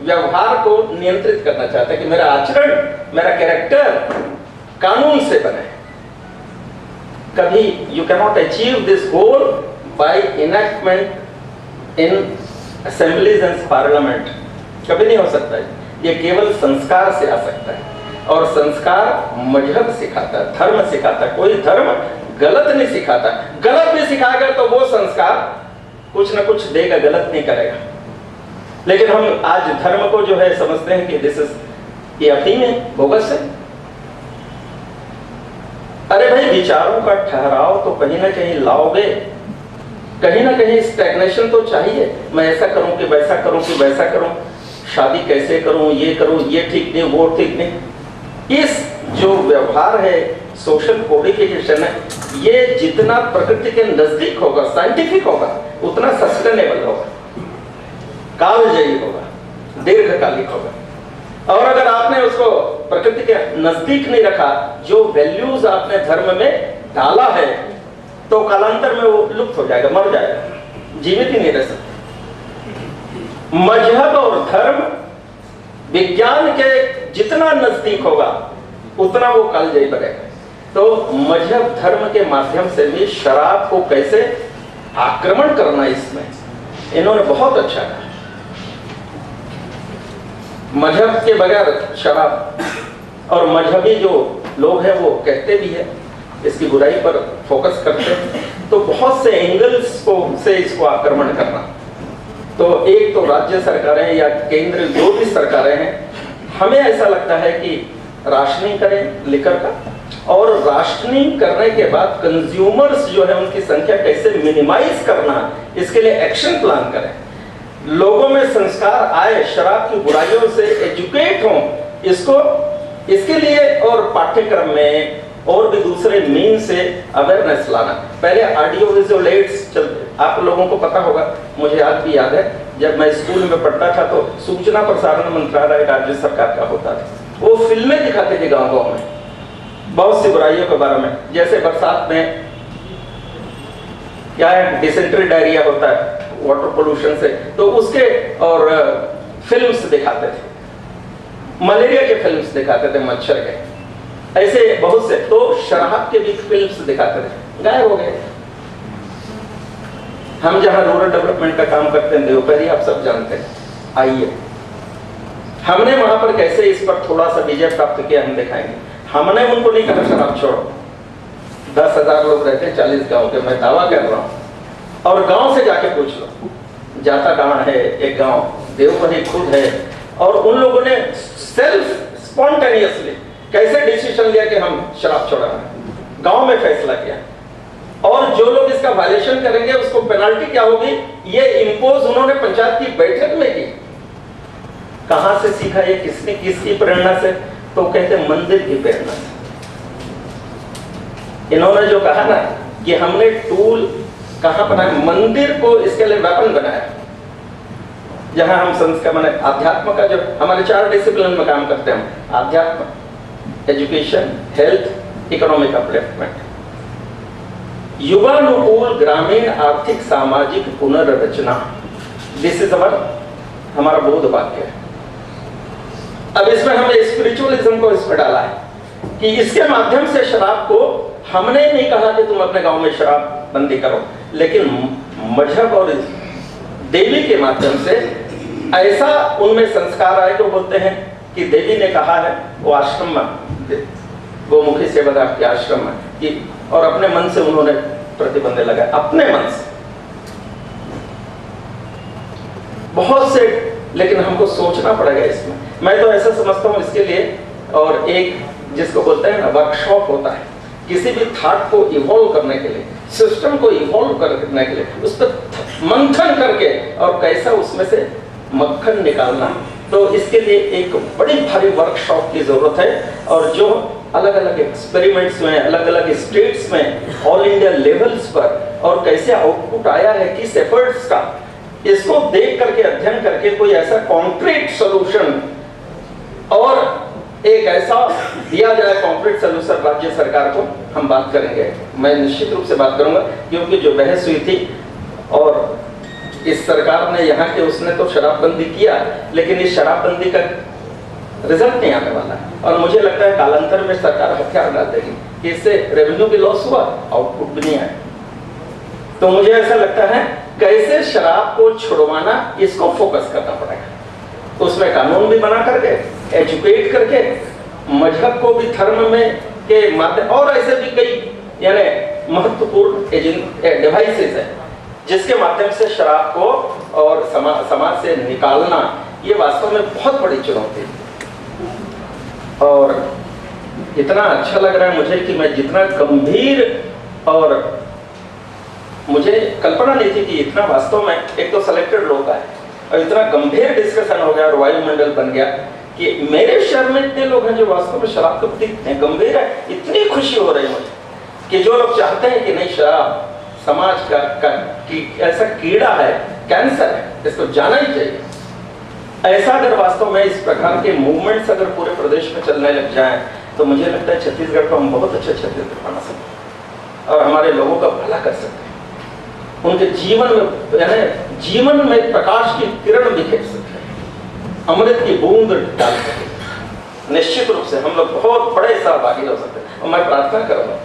व्यवहार को नियंत्रित करना चाहते हैं कि मेरा आचरण, मेरा कैरेक्टर कानून से बने। कभी you can not achieve this goal by enactment in assemblies and parliament, कभी नहीं हो सकता है। ये केवल संस्कार से आ सकता है, और संस्कार मजहब सिखाता है, धर्म सिखाता है। कोई धर्म गलत नहीं सिखाता। गलत भी सिखाएगा तो वो संस्कार कुछ ना कुछ देगा, गलत नहीं करेगा। लेकिन हम आज धर्म को जो है समझते हैं कि दिस इज ये अफीम है, बोगस है। अरे भाई, विचारों का ठहराव तो कहीं ना कहीं लाओगे, कहीं ना कहीं स्टैग्नेशन तो चाहिए। मैं ऐसा करूं कि वैसा करूं कि वैसा करूं, शादी कैसे करूं, ये करूं, ये ठीक नहीं, वो ठीक नहीं। इस जो व्यवहार है, सोशल कोडिफिकेशन है, ये जितना प्रकृति के नजदीक होगा, साइंटिफिक होगा, उतना सस्टेनेबल होगा, कालजयी होगा, दीर्घकालिक होगा। और अगर आपने उसको प्रकृति के नजदीक नहीं रखा, जो वैल्यूज आपने धर्म में डाला है, तो कालांतर में वो लुप्त हो जाएगा, मर जाएगा, जीवित ही नहीं रह सकता। मजहब और धर्म विज्ञान के जितना नजदीक होगा, उतना वो कालजयी बनेगा। तो मजहब धर्म के माध्यम से भी शराब को कैसे आक्रमण करना, इसमें इन्होंने बहुत अच्छा कहा। मजहब के बगैर शराब, और मजहबी जो लोग हैं वो कहते भी हैं, इसकी बुराई पर फोकस करते हैं। तो बहुत से एंगल्स को से इसको आक्रमण करना। तो एक तो राज्य सरकारें या केंद्र जो भी सरकारें हैं, हमें ऐसा लगता है कि राशनिंग करें लिकर का, और राशनिंग करने के बाद कंज्यूमर्स जो है उनकी संख्या कैसे मिनिमाइज करना, इसके लिए एक्शन प्लान करें। लोगों में संस्कार आए, शराब की बुराइयों से एजुकेट हों, इसके लिए और पाठ्यक्रम में और भी दूसरे मीन से अवेयरनेस लाना। पहले ऑडियो विजुअल एड्स चलते, आप लोगों को पता होगा, मुझे आज भी याद है, जब मैं स्कूल में पढ़ता था तो सूचना प्रसारण मंत्रालय राज्य सरकार का होता था। वो फिल्में दिखाते थे गाँव गाँव में बहुत सी बुराइयों के बारे में। जैसे बरसात में क्या है, डिसेंट्री डायरिया होता है वाटर पोल्यूशन से, तो उसके और फिल्म्स दिखाते थे, मलेरिया के फिल्म्स दिखाते थे, मच्छर के, ऐसे बहुत से। तो शराब के भी फिल्म्स दिखाते थे, गायब हो गए। हम जहां रूरल डेवलपमेंट का काम करते हैं, देवपरी आप सब जानते हैं, आइए हमने वहां पर कैसे इस पर थोड़ा सा विजय प्राप्त किया, हम दिखाएंगे। हमने उनको नहीं कहा शराब छोड़ो। 10,000 लोग रहते हैं 40 गांव के, मैं दावा कर रहा हूं, और गांव से जाके पूछ लो, जाता गांव है एक गांव, देवपरी खुद है, और उन लोगों ने सेल्फ स्पॉन्टेनियसली कैसे डिसीजन लिया कि हम शराब छोड़ाना, गांव में फैसला किया। और जो लोग इसका वायलेशन करेंगे उसको पेनाल्टी क्या होगी, ये इंपोज उन्होंने पंचायत की बैठक में की। कहां से सीखा ये, किसने, किसकी प्रेरणा से? तो कहते मंदिर की प्रेरणा से। इन्होंने जो कहा ना कि हमने टूल कहां बनाया, मंदिर को इसके लिए वेपन बनाया, जहां हम संस्कार माने आध्यात्म का, जो हमारे 4 डिसिप्लिन में काम करते हैं, आध्यात्म, एजुकेशन, हेल्थ, इकोनॉमिक अपलिफ्टमेंट। युगानुकूल ग्रामीण आर्थिक सामाजिक पुनर्रचना, दिस इज हमारा बोध वाक्य है। अब इसमें हमने स्पिरिचुअलिज्म को इसमें डाला है कि इसके माध्यम से शराब को, हमने नहीं कहा कि तुम अपने गांव में शराब बंदी करो, लेकिन मजहब और देवी के माध्यम से ऐसा उनमें संस्कार आए जो बोलते हैं कि देवी ने कहा है, वो आश्रम में, गोमुखी सेवादार के आश्रम में, कि और अपने मन से उन्होंने प्रतिबंध लगाए, अपने मन से। बहुत से, लेकिन हमको सोचना पड़ेगा इसमें। मैं तो ऐसा समझता हूँ इसके लिए, और एक जिसको बोलते हैं ना वर्कशॉप होता है, किसी भी थॉट को इवॉल्व करने के लिए, सिस्टम को इवॉल्व करने के लिए, उस पर मंथन करके और कैसा उसमें से मक्खन निकालना, तो इसके लिए एक बड़ी भारी वर्कशॉप की जरूरत है। और जो अलग अलग एक्सपेरिमेंट्स में, अलग अलग स्टेट्स में, ऑल इंडिया लेवल्स पर, और कैसे आउटपुट आया है किस एफर्ट्स का, इसको देख करके, अध्ययन करके कोई ऐसा कॉन्क्रीट सॉल्यूशन और एक ऐसा दिया जाए कॉन्क्रीट सॉल्यूशन राज्य सरकार को, हम बात करेंगे। मैं निश्चित रूप से बात करूंगा, क्योंकि जो बहस हुई थी, और इस सरकार ने यहाँ के, उसने तो शराबबंदी किया, लेकिन इस शराबबंदी का रिजल्ट नहीं आने वाला है। और मुझे लगता है कालांतर में सरकार हथियार डाल देगी कि इससे रेवेन्यू भी लॉस हुआ, आउटपुट भी नहीं आया। तो मुझे ऐसा लगता है कैसे शराब को छुड़वाना, इसको फोकस करना पड़ेगा। उसमें कानून भी बना करके, एजुकेट करके, मजहब को भी धर्म में के माध्यम, और ऐसे भी कई यानी महत्वपूर्ण डिवाइसेस है जिसके माध्यम से शराब को और समाज से निकालना, ये वास्तव में बहुत बड़ी चुनौती है। और इतना अच्छा लग रहा है मुझे कि मैं जितना गंभीर, और मुझे कल्पना नहीं थी कि इतना वास्तव में, एक तो सिलेक्टेड लोग आए और इतना गंभीर डिस्कशन हो गया और वायुमंडल बन गया कि मेरे शहर में इतने लोग हैं जो वास्तव में शराब के प्रति इतने गंभीर है। इतनी खुशी हो रही है मुझे कि जो लोग चाहते हैं कि नहीं, शराब समाज का ऐसा कीड़ा है, कैंसर है, इसको जाना ही चाहिए। ऐसा अगर वास्तव में इस प्रकार के मूवमेंट्स अगर पूरे प्रदेश में चलने लग जाएं, तो मुझे लगता है छत्तीसगढ़ को हम बहुत अच्छे छत्तीसगढ़ बना सकते हैं और हमारे लोगों का भला कर सकते हैं। उनके जीवन में, यानी जीवन में प्रकाश की किरण बिखेर सकते हैं, अमृत की बूंद डाल सकते हैं। निश्चित रूप से हम लोग बहुत बड़े सहभागी हो सकते हैं। और मैं प्रार्थना करूंगा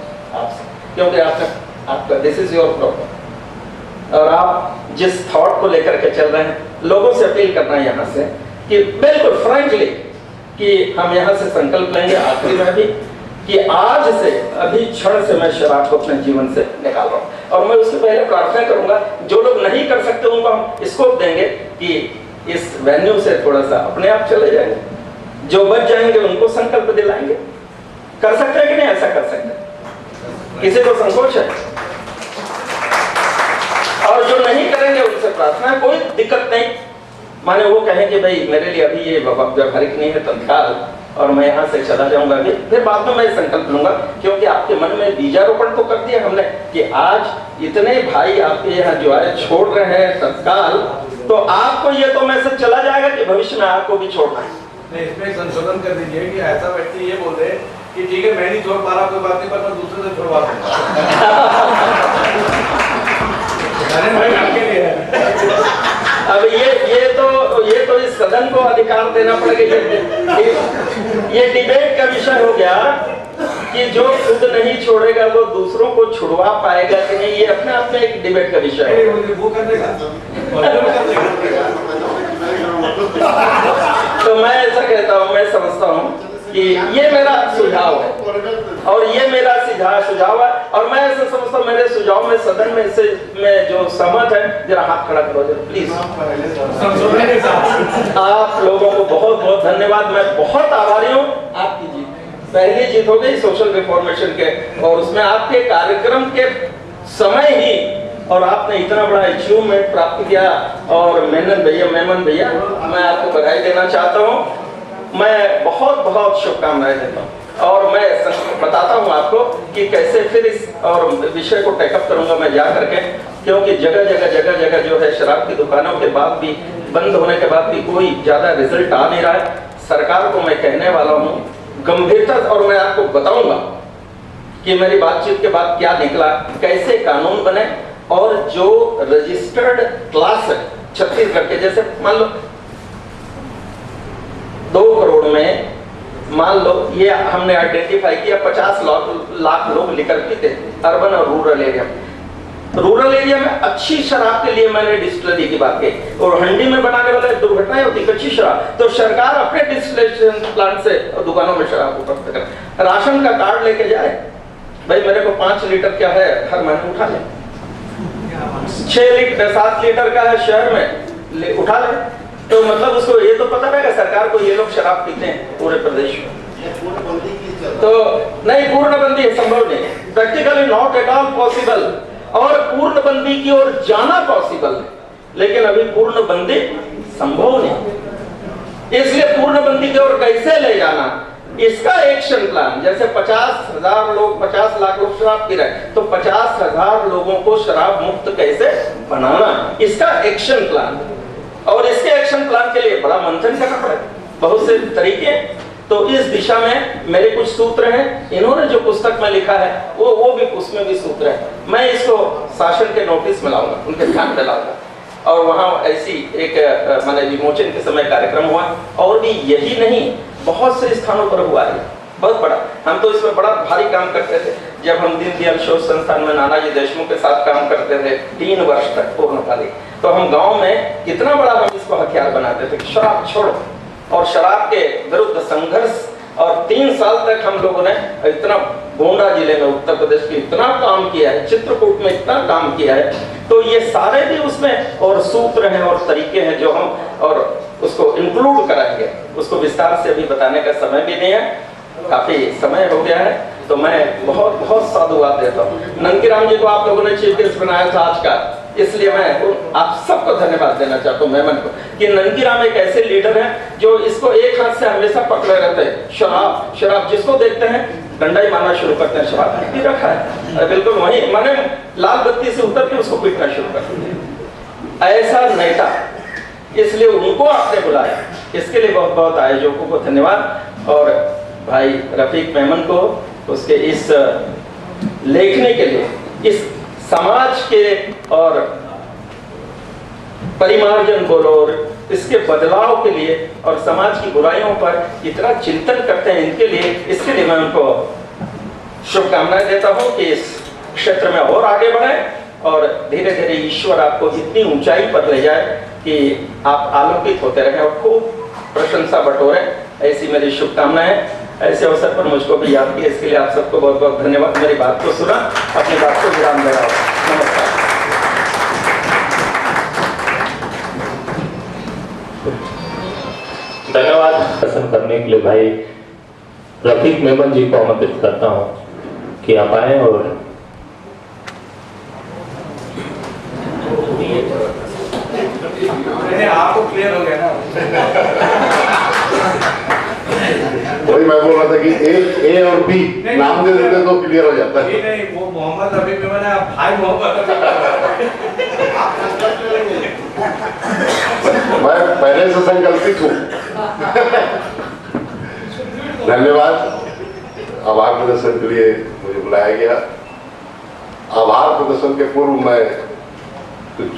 आपसे, क्योंकि आपका दिस इज योर प्रॉब्लम, और आप जिस थॉट को लेकर के चल रहे हैं, लोगों से अपील करना है यहाँ से कि बिल्कुल फ्रैंकली कि हम यहाँ से संकल्प लेंगे आखिरी में भी कि आज से, अभी क्षण से मैं शराब को अपने जीवन से निकाल रहा हूँ। और मैं उससे पहले प्रार्थना करूंगा, जो लोग नहीं कर सकते उनको हम स्कोप देंगे कि इस वेन्यू से थोड़ा सा अपने आप चले जाएंगे, जो बच जाएंगे उनको संकल्प दिलाएंगे। कर सकते हैं कि नहीं? ऐसा कर सकते हैं, किसी को संकोच है? और जो नहीं करेंगे उनसे प्रार्थना है, कोई दिक्कत नहीं। माने वो कहें कि भाई मेरे लिए अभी ये व्यवहारिक नहीं है तत्काल, और मैं यहाँ से चला जाऊंगा अभी, फिर बाद में मैं संकल्प लूंगा, क्योंकि आपके मन में बीजारोपण तो कर दिया हमने कि आज इतने भाई आपके यहाँ जो आए छोड़ रहे हैं तत्काल, तो आपको ये तो मैसेज चला जाएगा कि भविष्य में आपको भी छोड़ना है। नहीं, इसमें संशोधन कर दीजिए कि ऐसा व्यक्ति ये बोल दे कि ठीक है मैं नहीं छोड़ पा रहा, कोई बात नहीं, पर मैं दूसरे से छुड़वा दूंगा। अब ये तो इस सदन को अधिकार देना पड़ेगा। ये डिबेट का विषय हो गया कि जो खुद नहीं छोड़ेगा वो दूसरों को छुड़वा पाएगा कि नहीं, ये अपने आप में एक डिबेट का विषय है। वो कर देगा। तो मैं ऐसा कहता हूँ, मैं समझता हूँ कि ये मेरा सुझाव है और ये मेरा सुझाव है, और मैं ऐसा समझता हूँ मेरे सुझाव में सदन में से में जो सहमत है, जरा हाथ खड़ा करो जरा प्लीज। आप लोगों को बहुत बहुत धन्यवाद, मैं बहुत आभारी हूँ। आपकी जीत, पहली जीत हो गई सोशल रिफॉर्मेशन के, और उसमें आपके कार्यक्रम के समय ही, और आपने इतना बड़ा अचीवमेंट प्राप्त किया। और मेमन भैया मैं आपको बधाई देना चाहता हूँ, मैं बहुत बहुत शुभकामनाएं देता हूँ। और मैं बताता हूँ आपको कि कैसे फिर इस और विषय को टेकअप करूंगा मैं जा करके, क्योंकि जगह जगह जो है शराब की दुकानों के बाद भी, बंद होने के बाद भी कोई ज्यादा रिजल्ट आ नहीं रहा है। सरकार को मैं कहने वाला हूँ गंभीरता, और मैं आपको बताऊंगा कि मेरी बातचीत के बाद क्या निकला, कैसे कानून बने, और जो रजिस्टर्ड क्लास है छत्तीसगढ़ के, जैसे मान लो 2 करोड़ में मान लो ये हमने आइडेंटिफाई किया 50 लाख लोग लिकर पीते अर्बन और रूरल एरिया में। रूरल एरिया में अच्छी शराब के लिए मैंने डिस्टिलरी की बात की, और हंडी में बनाने वाले दुर्घटनाएं होती कच्ची शराब, तो सरकार अपने डिस्टिलेशन प्लांट से दुकानों में शराब उपलब्ध करे। राशन का कार्ड लेके जाए, भाई मेरे को 5 लीटर क्या है हर महीने उठा ले, 6 लीटर 7 लीटर का है शहर में उठा ले, तो मतलब उसको ये तो पता रहेगा सरकार को ये लोग शराब पीते हैं पूरे प्रदेश में। तो नहीं, पूर्णबंदी संभव नहीं, practically not at all possible, और पूर्णबंदी की ओर जाना पॉसिबल है, लेकिन अभी पूर्णबंदी संभव नहीं। इसलिए पूर्णबंदी की ओर कैसे ले जाना, इसका एक्शन प्लान, जैसे 50,000 लोग 50 लाख लोग शराब पी रहे, तो 50,000 लोगों को शराब मुक्त कैसे बनाना, इसका एक्शन प्लान। और इसके एक्शन प्लान के लिए बड़ा मंथन करना पड़ेगा, बहुत से तरीके। तो इस दिशा में मेरे कुछ सूत्र हैं, इन्होंने जो पुस्तक में लिखा है वो भी उसमें भी सूत्र है। मैं इसको शासन के नोटिस में लाऊंगा, उनके ध्यान में लाऊंगा, और वहाँ ऐसी एक माने विमोचन के समय कार्यक्रम हुआ, और भी यही नहीं बहुत से स्थानों पर हुआ है, बहुत बड़ा। हम तो इसमें बड़ा भारी काम करते थे, जब हम दीनदयाल शोध संस्थान में नानाजी देशमुख के साथ काम करते थे 3 वर्ष तक पूर्णकालिक, तो हम गांव में कितना बड़ा हम इसको हथियार बनाते थे कि शराब छोड़ो, और शराब के विरुद्ध संघर्ष, और 3 साल तक हम लोगों ने इतना गोंडा जिले में उत्तर प्रदेश के इतना काम किया है, चित्रकूट में इतना काम किया है। तो ये सारे भी उसमें और सूत्र हैं और तरीके हैं जो हम और उसको इंक्लूड कराएंगे, उसको विस्तार से अभी बताने का समय भी नहीं है, काफी समय हो गया है। तो मैं बहुत बहुत साधुवाद देता हूँ नंदकीराम जी को, आप लोगों ने चीफ गेस्ट बनाया था आज का, इसलिए मैं आप सबको धन्यवाद देना चाहता हूँ मेमन को, कि नंदकीराम एक ऐसे लीडर हैं जो इसको एक हाथ से हमेशा पकड़े रहते हैं। शराब शराब जिसको देखते हैं डंडा ही मारना शुरू करते हैं, शराब पी रखा है, बिल्कुल वही माने लाल बत्ती से उतर के उसको पीटना शुरू करते हैं, ऐसा नेता, इसलिए उनको आपने बुलाया, इसके लिए बहुत बहुत आयोजकों को धन्यवाद, और भाई रफीक मेमन को उसके इस लेखने के लिए, इस समाज के और परिमार्जन बोलो और इसके बदलाव के लिए, और समाज की बुराइयों पर इतना चिंतन करते हैं, इनके लिए, इसके लिए मैं उनको शुभकामनाएं देता हूं कि इस क्षेत्र में और आगे बढ़े, और धीरे धीरे ईश्वर आपको इतनी ऊंचाई पर ले जाए कि आप आलोकित होते रहे और खूब प्रशंसा बटोरे, ऐसी मेरी शुभकामनाएं। ऐसे अवसर पर मुझको भी याद किया, इसके लिए आप सबको बहुत बहुत धन्यवाद। मेरी बात को सुना, अपनी बात को विराम दे रहा हूं। नमस्कार। धन्यवाद भाषण करने के लिए भाई रफीक मेमन जी को आमंत्रित करता हूं कि आप आए, और आपको क्लियर हो गया ना। वही मैं बोल रहा था कि ए और बी नाम दे देते तो क्लियर हो जाता है। नहीं, वो मोहम्मद रफीक मेमन है, भाई मोहम्मद मैं पहले से संकल्पित हूँ। धन्यवाद। आभार प्रदर्शन के लिए मुझे बुलाया गया। आभार प्रदर्शन के पूर्व मैं कुछ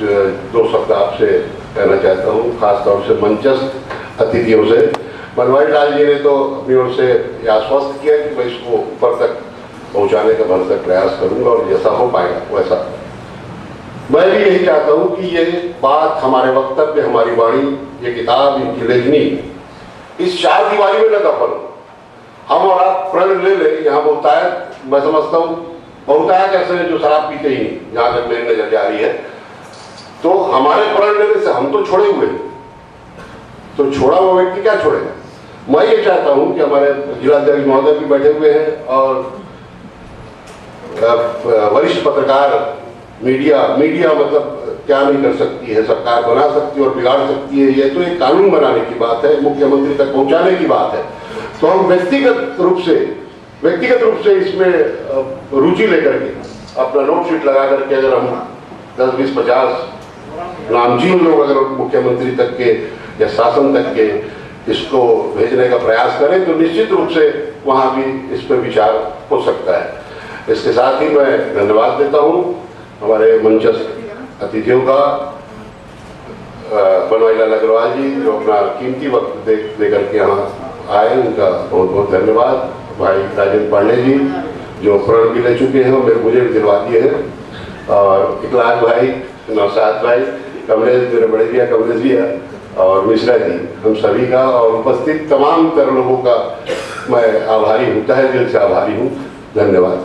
2 शब्द आपसे कहना चाहता हूँ, खासतौर से मंचस्थ अतिथियों से। बनवारी लाल जी ने तो अपनी ओर से आश्वस्त किया कि मैं इसको ऊपर तक पहुंचाने का भरसक प्रयास करूंगा, और जैसा हो पाएगा वैसा। मैं भी यही चाहता हूं कि ये बात, हमारे वक्तव्य, हमारी वाणी, ये किताब, इनकी लेखनी इस 4 दीवारी में न दफन हो। हम और आप प्रण ले ले, यहाँ बहुतायत, मैं समझता हूँ बहुतायत ऐसे हैं जो शराब पीते ही नहीं, जहाँ तक मेरी नजर जा रही है। तो हमारे प्रण लेने से हम तो छोड़े हुए, तो छोड़ा हुआ व्यक्ति क्या छोड़ेगा। मैं ये चाहता हूं कि हमारे जिलाध्यक्ष महोदय भी बैठे हुए हैं, और वरिष्ठ पत्रकार, मीडिया मतलब क्या नहीं कर सकती है, सरकार बना सकती है और बिगाड़ सकती है, ये तो एक कानून बनाने की बात है, मुख्यमंत्री तक पहुंचाने की बात है। तो हम व्यक्तिगत रूप से इसमें रुचि लेकर के अपना नोट शीट लगा करके, अगर हम 10, 20, 50 नामचीन लोग अगर मुख्यमंत्री तक के या शासन तक के इसको भेजने का प्रयास करें, तो निश्चित रूप से वहां भी इस पर विचार हो सकता है। इसके साथ ही मैं धन्यवाद देता हूँ हमारे मंचस्थ अतिथियों का, बनवारीलाल अग्रवाल जी जो अपना कीमती वक्त दे करके यहाँ आए, उनका बहुत बहुत धन्यवाद। भाई राजेंद्र पांडे जी जो प्रण भी ले चुके हैं और मुझे भी दिलवा दिए हैं, और इकलाक भाई, नौशाद भाई, कमलेश, मेरे बड़े भैया कमलेश भैया और मिश्रा जी, हम सभी का और उपस्थित तमाम कर लोगों का मैं आभारी हूँ, तहे दिल से आभारी हूँ। धन्यवाद।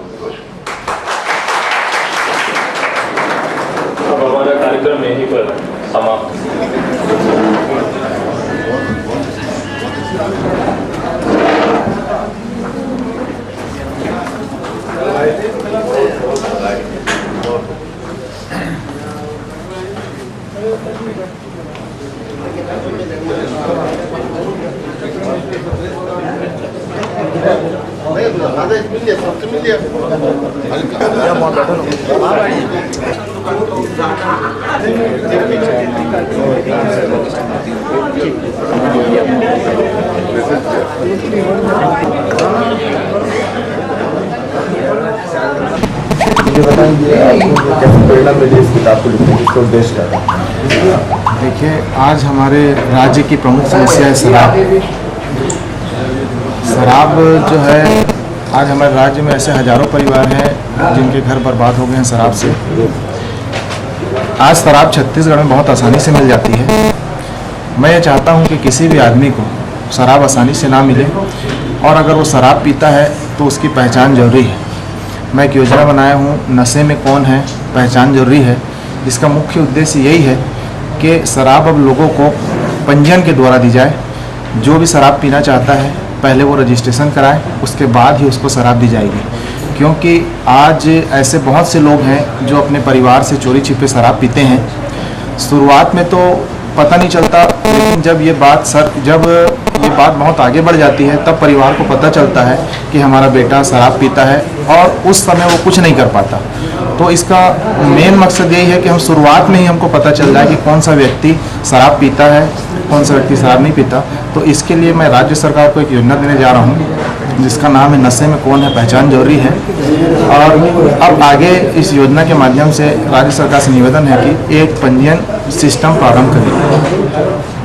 अब हमारा कार्यक्रम यहीं पर समाप्त। प्रेरणा मिली इस किताब को लिखने की उद्देश्य क्या है? देखिए, आज हमारे राज्य की प्रमुख समस्या है शराब। शराब जो है, आज हमारे राज्य में ऐसे हजारों परिवार हैं जिनके घर बर्बाद हो गए हैं शराब से। आज शराब छत्तीसगढ़ में बहुत आसानी से मिल जाती है। मैं ये चाहता हूँ कि किसी भी आदमी को शराब आसानी से ना मिले, और अगर वो शराब पीता है तो उसकी पहचान जरूरी है। मैं एक योजना बनाया हूँ, नशे में कौन है, पहचान जरूरी है। इसका मुख्य उद्देश्य यही है कि शराब अब लोगों को पंजीयन के द्वारा दी जाए। जो भी शराब पीना चाहता है पहले वो रजिस्ट्रेशन कराए, उसके बाद ही उसको शराब दी जाएगी। क्योंकि आज ऐसे बहुत से लोग हैं जो अपने परिवार से चोरी छिपे शराब पीते हैं। शुरुआत में तो पता नहीं चलता, लेकिन जब ये बात बहुत आगे बढ़ जाती है तब परिवार को पता चलता है कि हमारा बेटा शराब पीता है, और उस समय वो कुछ नहीं कर पाता। तो इसका मेन मकसद यही है कि हम शुरुआत में ही हमको पता चल जाए कि कौन सा व्यक्ति शराब पीता है, कौन सा व्यक्ति शराब नहीं पीता। तो इसके लिए मैं राज्य सरकार को एक योजना देने जा रहा हूँ जिसका नाम है नशे में कौन है, पहचान जरूरी है। और अब आगे इस योजना के माध्यम से राज्य सरकार से निवेदन है कि एक पंजीयन सिस्टम प्रारंभ करें।